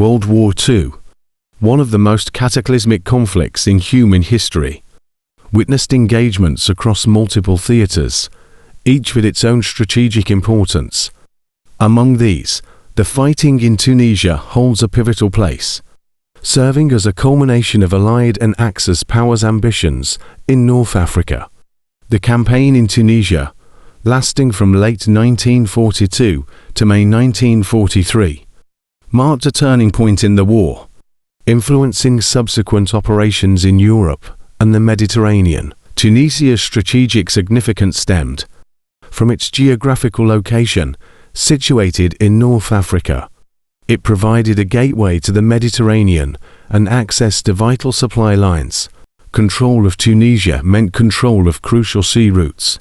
World War II, one of the most cataclysmic conflicts in human history, witnessed engagements across multiple theaters, each with its own strategic importance. Among these, the fighting in Tunisia holds a pivotal place, serving as a culmination of Allied and Axis powers' ambitions in North Africa. The campaign in Tunisia, lasting from late 1942 to May 1943, marked a turning point in the war, influencing subsequent operations in Europe and the Mediterranean. Tunisia's strategic significance stemmed from its geographical location, situated in North Africa. It provided a gateway to the Mediterranean and access to vital supply lines. Control of Tunisia meant control of crucial sea routes,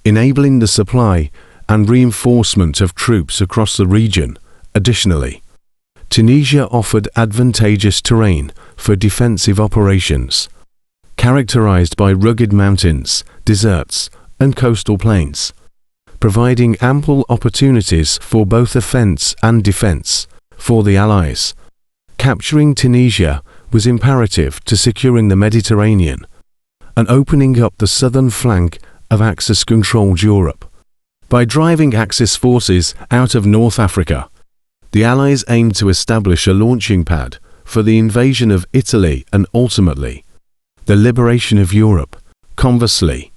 enabling the supply and reinforcement of troops across the region. Additionally, Tunisia offered advantageous terrain for defensive operations, characterized by rugged mountains, deserts, and coastal plains, providing ample opportunities for both offense and defense. For the Allies, capturing Tunisia was imperative to securing the Mediterranean and opening up the southern flank of Axis-controlled Europe. By driving Axis forces out of North Africa, the Allies aimed to establish a launching pad for the invasion of Italy and ultimately the liberation of Europe. Conversely,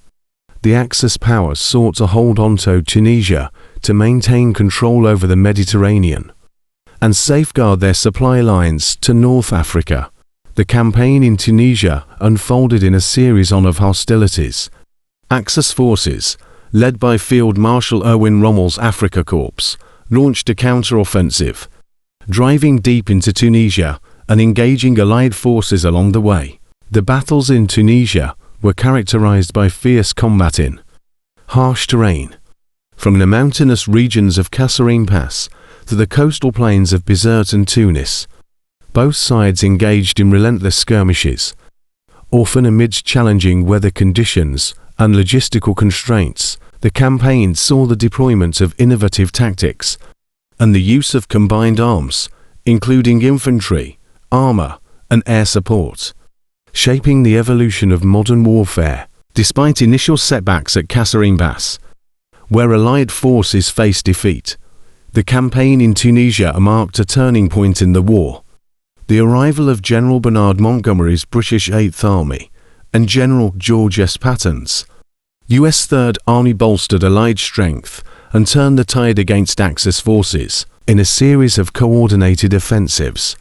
the Axis powers sought to hold on to Tunisia to maintain control over the Mediterranean and safeguard their supply lines to North Africa. The campaign in Tunisia unfolded in a series of hostilities. Axis forces, led by Field Marshal Erwin Rommel's Afrika Corps, launched a counter-offensive, driving deep into Tunisia and engaging Allied forces along the way. The battles in Tunisia were characterized by fierce combat in harsh terrain, from the mountainous regions of Kasserine Pass to the coastal plains of Bizerte and Tunis. Both sides engaged in relentless skirmishes, often amidst challenging weather conditions and logistical constraints. The campaign saw the deployment of innovative tactics and the use of combined arms, including infantry, armor, and air support, shaping the evolution of modern warfare. Despite initial setbacks at Kasserine Pass, where Allied forces faced defeat, the campaign in Tunisia marked a turning point in the war. The arrival of General Bernard Montgomery's British 8th Army and General George S. Patton's U.S. Third Army bolstered Allied strength and turned the tide against Axis forces. In a series of coordinated offensives,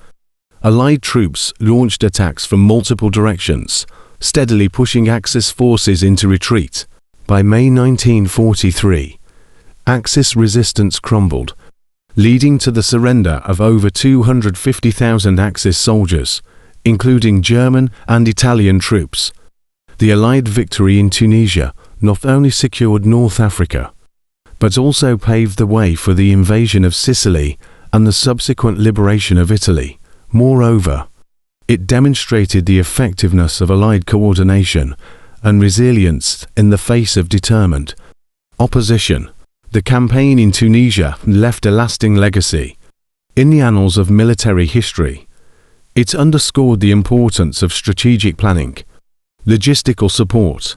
Allied troops launched attacks from multiple directions, steadily pushing Axis forces into retreat. By May 1943, Axis resistance crumbled, leading to the surrender of over 250,000 Axis soldiers, including German and Italian troops. The Allied victory in Tunisia not only secured North Africa, but also paved the way for the invasion of Sicily and the subsequent liberation of Italy. Moreover, it demonstrated the effectiveness of Allied coordination and resilience in the face of determined opposition. The campaign in Tunisia left a lasting legacy in the annals of military history. It underscored the importance of strategic planning, logistical support,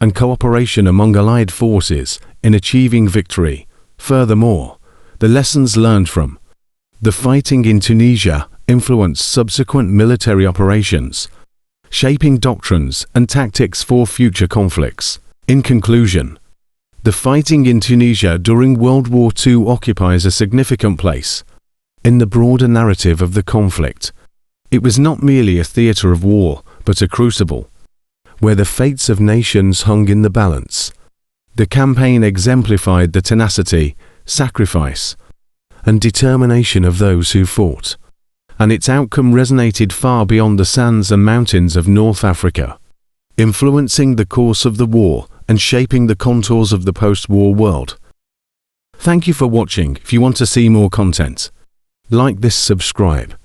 and cooperation among Allied forces in achieving victory. Furthermore, the lessons learned from the fighting in Tunisia influenced subsequent military operations, shaping doctrines and tactics for future conflicts. In conclusion, the fighting in Tunisia during World War II occupies a significant place in the broader narrative of the conflict. It was not merely a theater of war, but a crucible where the fates of nations hung in the balance. The campaign exemplified the tenacity, sacrifice, and determination of those who fought, and its outcome resonated far beyond the sands and mountains of North Africa, influencing the course of the war and shaping the contours of the post-war world. Thank you for watching. If you want to see more content, like this, subscribe.